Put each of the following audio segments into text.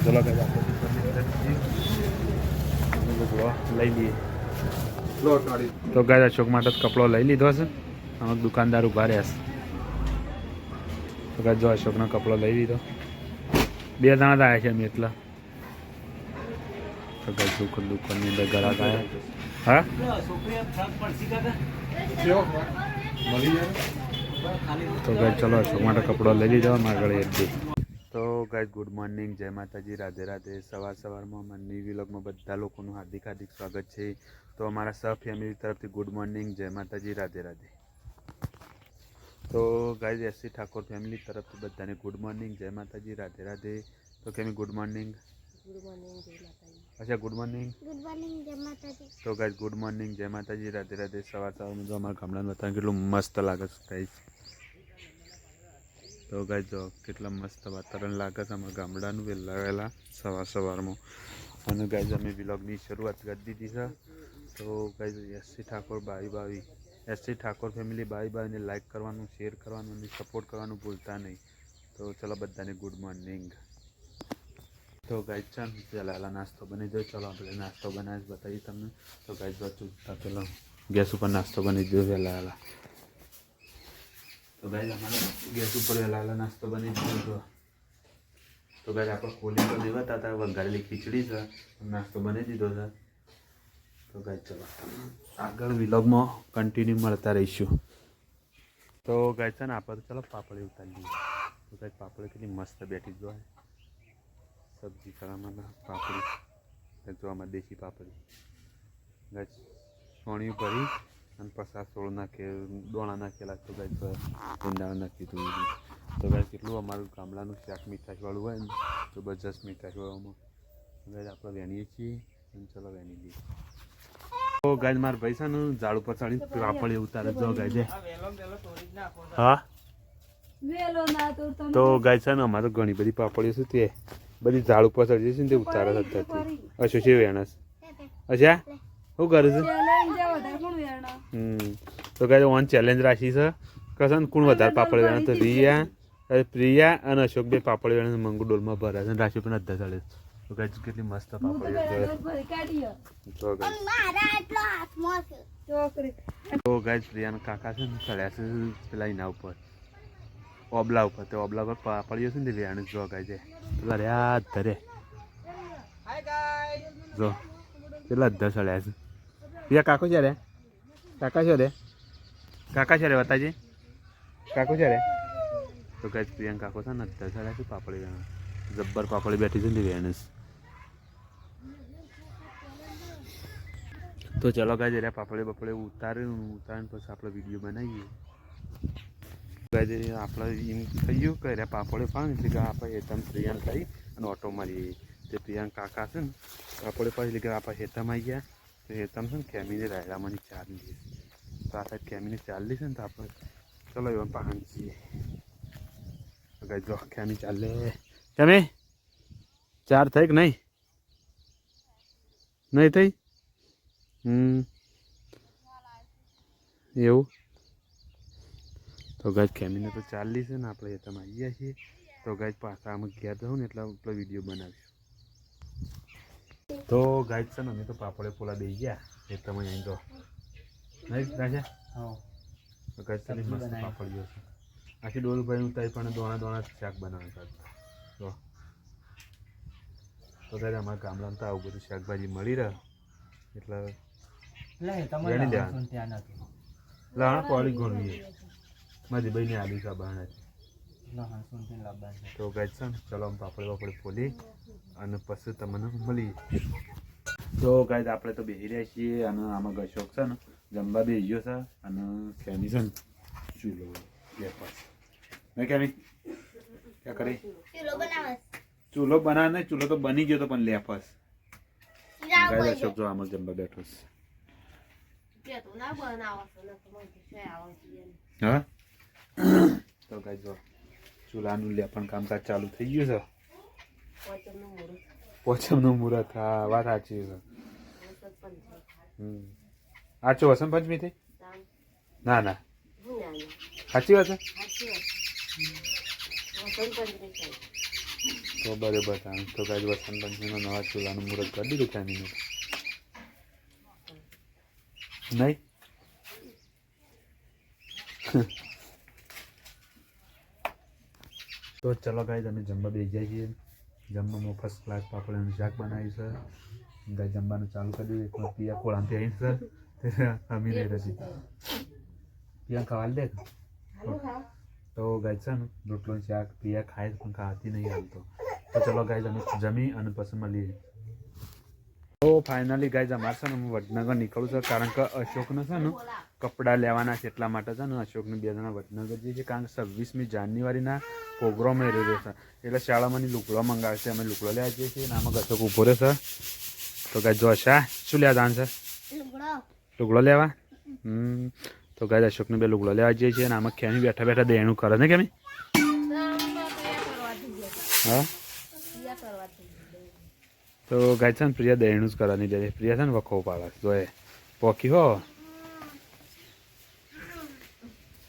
ચલો ગાઈસ આપણે લઈ લઈએ તો ગાઈસ અશોક માટે કપડો લઈ લીધો છે અમુક દુકાનદાર ઉભા રહ્યા છે તો ગાઈસ જો અશોકનો કપડો લઈ લીધો 2 જણા જ આવ્યા છે અમે એટલા તો ગાઈસ દુકાનની અંદર ગ્રાહક આવ્યા હા તો ગાઈસ ચલો અશોક માટે કપડો લઈ લીધો મારા ઘરે એક દી તો ગાઈસ ગુડ મોર્નિંગ જય માતાજી રાધે રાધે સવારમાં અમારી વ્લોગમાં બધા લોકોનું હાર્દિક સ્વાગત છે તો અમારા સહ ફેમિલી તરફથી ગુડ મોર્નિંગ જય માતાજી રાધે રાધે તો ગાઈસ એસસી ઠાકોર ફેમિલી તરફથી બધાને ગુડ મોર્નિંગ જય માતાજી રાધે રાધે તો કેમી ગુડ મોર્નિંગ જય માતાજી અચ્છા ગુડ મોર્નિંગ જય માતાજી તો ગાઈસ ગુડ મોર્નિંગ જય માતાજી રાધે રાધે સવારમાં જો અમારા ગામડાનું વાતાવરણ કેટલું મસ્ત લાગે છે ગાઈસ તો ગાઈસ જો કેટલા મસ્ત વાતાવરણ લાગે છે અમારા ગામડાનું વહેલા સવારમાં અને ગાઈસ અમે વ્લોગની શરૂઆત કરી દીધી છે તો ગાઈસ એસસી ઠાકોર ભાઈ એસસી ઠાકોર ફેમિલી ભાઈને લાઈક કરવાનું શેર કરવાનું અને સપોર્ટ કરવાનું ભૂલતા નહીં તો ચલો બધાને ગુડ મોર્નિંગ તો ગાઈસ ચાલ પહેલાં નાસ્તો બની જાય ચલો આપણે નાસ્તો બનાવી બતાવીએ તમને તો ગાઈસ જો પેલો ગેસ ઉપર નાસ્તો બની દો પહેલાં તો ગાઈસ અમારે ગેસ ઉપર વહેલા નાસ્તો બની દીધો તો ગાઈસ આપણે ખોલી તો દેવાતા હતા વઘારેલી ખીચડી છે નાસ્તો બની દીધો છે તો ગાઈસ ચલો આગળ વ્લોગમાં કન્ટિન્યુ મળતા રહીશું તો ગાઈસ છે ને આપણે ચલો પાપડી ઉતારી દઈએ તો ગાઈસ પાપડી કેટલી મસ્ત બેઠી જ હોય સબ્જી કરવામાં પાપડી જો આમાં દેશી પાપડી ગાઈસ સોણિયું ભરી અને પચાસ સોળ નાખે દોણા નાખેલા તો ગાઈસ ઈંડા નાખી દીધું તો ગાઈસ કેટલું અમારું ગામડાનું શાક મીઠાશવાળું હોય ને જબરજસ્ત મીઠાશવાળામાં ગાઈસ આપણે વેણીએ છીએ અને ચલો વેણી દઈએ તો ગાઈસ મારા ભાઈ છે ને ઝાડ ઉપર ચડીને પાપડી ઉતારે જો ગાઈસ હા તો ગાઈસ છે ને અમારે ઘણી બધી પાપડીઓ છે તે બધી ઝાડ ઉપર ચડી છે ને તે ઉતારે અત્યારથી અચ્છા છે વેણસ અચ્છા શું કરે છે તો ગાઈસ ઓન ચેલેન્જ રાખી છે કસન કોણ વધારે પાપડ વેણે તો પ્રિયા અને અશોક બે પાપડ વેણે મંગુ ડોલમાં ભરે છે રાશિ પણ અડધા ચડે તો ગાઈસ કેટલી મસ્ત પાપડ તો ગાઈસ પ્રિયાના કાકા છે ને ચડ્યા છે પેલા એના ઉપર ઓબલા ઉપર તો ઓબલા ઉપર પાપડીઓ છે ને વેણે જો ગાઈસ પેલા રહ્યા ધરે જો કેટલા અડધા ચડ્યા છે પ્રિયા કાકો છે રે કાકા છે રે બતાજી કાકો છે રે તો ગાઈસ પ્રિયાંકા કાકો છે ને અડધા ચડ્યા છે પાપડી વેણે જબ્બર પાપડી બેઠી છે ને વેણસ તો ચલો ગાઈસ રે પાપડી ઉતારીને પછી આપણે વિડીયો બનાવીએ ગાઈસ આપણે એમ થઈ ગયું કે રે પાપડી ફાણ એટલે કે આપણે હેતમ પ્રિયાંક થઈ અને ઓટો મારીએ તે પ્રિયાંક કાકા છે ને પાપડી પાછી એટલે કે આપણે હેતમ આવી ગયા તો હેતમ છે ને ખેમીને રાયડામાંની ચાર લીધી તો આ સાઈડ ખેમીને ચાર લીધી છે ને તો આપણે ચલો એવા પાણી છીએ ગાઈસ જો ખેમી ચાલે ખેમી ચાર થઈ કે નહીં થઈ એવું તો ગાઈસ ખેમીને તો ચાલી છે ને આપણે તમે આવી ગયા છીએ તો ગાઈસ પાછા અમે ઘેર જવું ને એટલે આપણે વિડીયો બનાવીશું તો ગાઈસ છે ને અમે તો પાપડે પોલા દઈ ગયા એ તમે અહીં જો નહીં રાજા હા તો ગાઈસ છે મસ્ત પાપડીઓ છે આખી ડોલભાઈ ઉતારી પણ દોણા શાક બનાવે છે તો ગાઈસ અમારા ગામડામાં તો આવું બધું શાકભાજી મળી રહે એટલે લાણ પાડી ઘણું મારી ભાઈને આલી કા બહાર તો ગાઈસ છે ને ચલો પાપડી ફોલી અને પછી તમને મળી તો ગાઈસ આપણે તો બેસી રહ્યા છીએ અને આમાં ગશોક છે ને જમવા બેસી ગયો છે અને ખેમી છે ને ચૂલો લેપાસ નહીં ખેમી ક્યાં કરી ચૂલો બનાવે નહીં ચૂલો તો બની ગયો તો પણ લેપાસ ગાઈસ અશોક જો આમાં જમવા બેઠો છે હા તો ગાઈસ જો ચૂલાનું લેપણ કામકાજ ચાલુ થઈ ગયું છે પોચમનું મુહૂર્ત હા વાત સાચી છે આચો વસંત પંચમી થઈ ના સાચી વાત છે તો બરાબર થાય તો ગાય વસંત પંચમીનો નવા ચૂલાનું મુહૂર્ત કરી દીધું ફેમિલી નહીં તો ચલો ગાય અમે જમવા બેસી જાય છીએ જમવામાં ફર્સ્ટ ક્લાસ પાપડીનું શાક બનાવ્યું છે ગાય જમવાનું ચાલુ કરી દીધું એકમાં પિયા કોળામથી આવીને સર અમી નહીં રહેતી પિયા ખાવા દે તો ગાય છે ને રોટલોનું શાક પિયા ખાય પણ ખાતી નહીં હાલતો તો ચલો ગાય અમે જમી અને પછી મળીએ તો ફાઇનલી ગાય અમારે છે ને હું વડનગર નીકળું છું કારણ કે અશોકને છે ને કપડાં લેવાના છે એટલા માટે છે ને અશોકને 2 જણા વડનગર જઈએ છીએ કારણ કે 26મી જાન્યુઆરીના પ્રોગ્રામ એ રહ્યો છે એટલે શાળામાંની લુગડો મંગાવે છે અમે લુગડો લેવા જઈએ છીએ આમાં અશોક ઊભો રહે છે તો ગાય જો શા શું લેવા દાન છે લુગડો લેવા તો ગાય અશોકને 2 લુગડો લેવા જઈએ છીએ અને આમાં ખેમી બેઠા બેઠા દેણું કરે ને કેમી હા તો ગાય છે ને પ્રિયા દહીણું જ કરવાની દે પ્રિયા છે ને વખો પાડે જો એ પોકી હો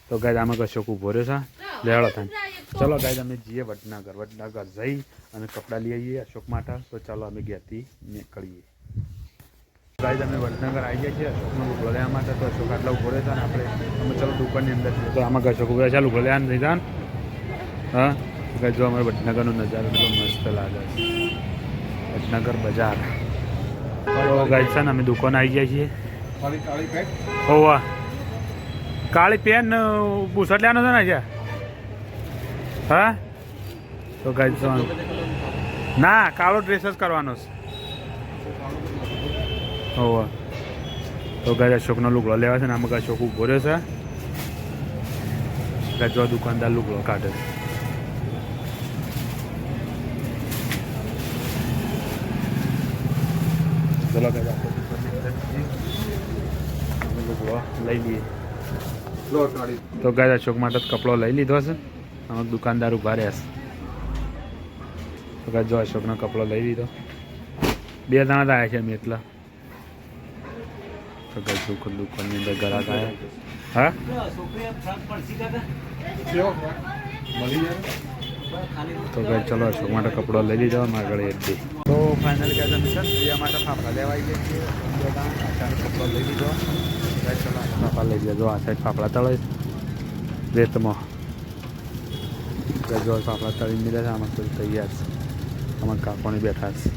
તો ગાય આમાં અશોક ઊભો રહ્યો છે લેવાડો થાય ચલો ગાય અમે જઈએ વડનગર જઈ અને કપડાં લઈ આવીએ અશોક માટે તો ચાલો અમે ઘેરથી નીકળીએ ગાય અમે વડનગર આવી જાય છીએ અશોકનો લુગડો લેવા માટે તો અશોક આટલા ઊભો રહ્યો છે ને આપણે અમે ચલો દુકાનની અંદર જઈએ તો આમાં અશોક ઊભો છે લુગડો લેવા નહીં જાન હા ગાય જો અમારે વડનગરનો નજારો એટલો મસ્ત લાગે છે વડનગર બજાર તો ગાય છે ને અમે દુકાન આવી જાય છીએ હોવા કાળી પેન બુસટ લેવાનો છે ને છે હા તો ગાય ના કાળો ડ્રેસ જ કરવાનો છે હોવા તો ગાય અશોકનો લુગડો લેવા છે ને આમાં અશોક ઊભો રહ્યો છે ગાય જો દુકાનદાર લુગડો કાઢે ચલો ગાય આપણે લુગડો લઈ લઈએ તો ગાય અશોક માટે કપડો લઈ લીધો છે અમુક દુકાનદાર ઉભા રહ્યા છે તો ગાય જો અશોકનો કપડો લઈ લીધો 2 જણા જ આવ્યા છે અમે એટલા તો ગાય દુકાનની અંદર ગ્રાહક આવ્યા હા તો ગાય ચલો અશોક માટે કપડો લઈ લીધો આગળ એક દે તો ફાઇનલ ગાય અમે છે પ્રિયા માટે ફાફડા લેવા આવી ગયા છીએ કપડો લઈ લીધો ગાય ચલો ફાફડા લઈ લીધો જો આ સાઈડ ફાફડા તળે રેતમાં જો ફાફડા તળી મિલે છે આમાં બધું તૈયાર છે આમાં કાપણી બેઠા છે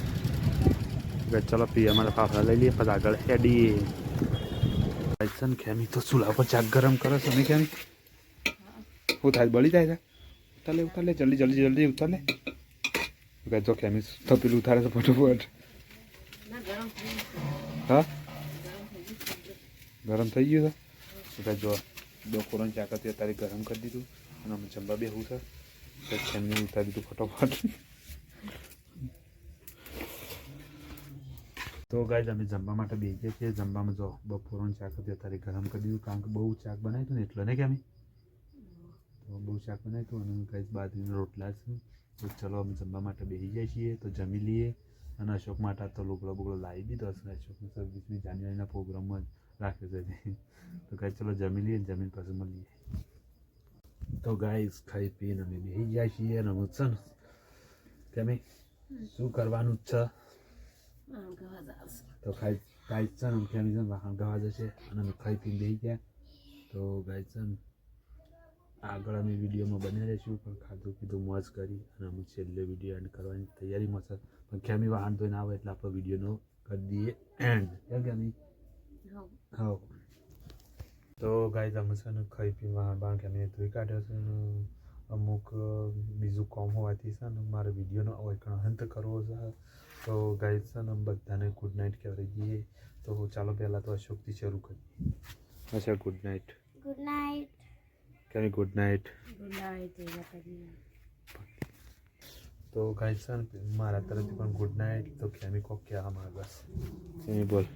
ગાય ચલો પ્રિયા માટે ફાફડા લઈ લઈએ પછી આગળ હેડીએ છે ને ખેમી તો ચૂલા પર ચાક ગરમ કરે છે ને ખેમી શું થાય બળી જાય છે ઉતાર લે જલ્દી ઉતાર લે ગાય જો ખેમી તો પેલું ઉતારે છે ફટોફટ હા ગરમ થઈ ગયું છે ગાય જો બપોરનું ચાક હતું અત્યારે ગરમ કરી દીધું અને અમે જમવા બેહું છે ખેમી ઉતારી દીધું ફટોફટ તો ગાય અમે જમવા માટે બેસીએ છીએ જમવામાં જો બપોરનું શાક હતું અત્યારે ગરમ કરી દીધું કારણ કે બહુ શાક બનાવ્યું હતું ને એટલે ને કે અમે તો બહુ શાક બનાવ્યું હતું અને ગાય બાજરીના રોટલા છે તો ચલો અમે જમવા માટે બેસી જાય છીએ તો જમી લઈએ અને અશોક માટે તો લુગડો બુગડો લાવી દીધો હશે અશોકને 26મી જાન્યુઆરીના પ્રોગ્રામમાં રાખ્યો છે તો ગાય ચલો જમી લઈએ જમીન પછી મળીએ તો ગાય ખાઈ પીને અમે બેસી જાય છીએ અને હું છે ને કે અમે શું કરવાનું જ છે તો ખાઈ છે ને ફેમિલી છે વાહન ગવા જશે અને અમે ખાઈ પીને બેસી ગયા તો ગાય છે ને આગળ અમે વિડીયોમાં બની રહીશું પણ ખાધું પીધું મોજ કરી અને અમે છેલ્લે વિડીયો એન્ડ કરવાની તૈયારીમાં છે પણ ખેમી વાહન ધોઈને આવે એટલે આપણે વિડીયોનો કરી દઈએ એન્ડ કેમ કે હા તો ગાય અમે છે ને ખાઈ પીને વાહન બાણ ખેમીને ધોઈ કાઢ્યો છે ને અમુક બીજું કામ હોવાથી છે ને મારે વિડીયોનો અંત કરવો છે તો ગાય છે ને બધાને ગુડ નાઇટ કહેવાય જઈએ તો ચાલો પહેલાં તો અશોકથી શરૂ કરીએ અચ્છા ગુડ નાઇટ કેમી ગુડ નાઇટ તો ગાય છે ને મારા તરફથી પણ ગુડ નાઇટ તો કેમી કોક કહેવા માંગે કેમી બોલ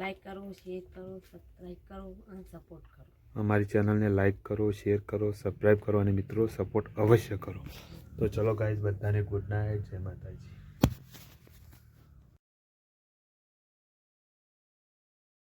લાઈક કરો શેર કરો સબસ્ક્રાઈબ કરો અને સપોર્ટ કરો અમારી ચેનલને લાઈક કરો શેર કરો સબસ્ક્રાઈબ કરો અને મિત્રો સપોર્ટ અવશ્ય કરો તો ચલો ગાઈઝ બધાને ગુડ નાઇટ જય માતાજી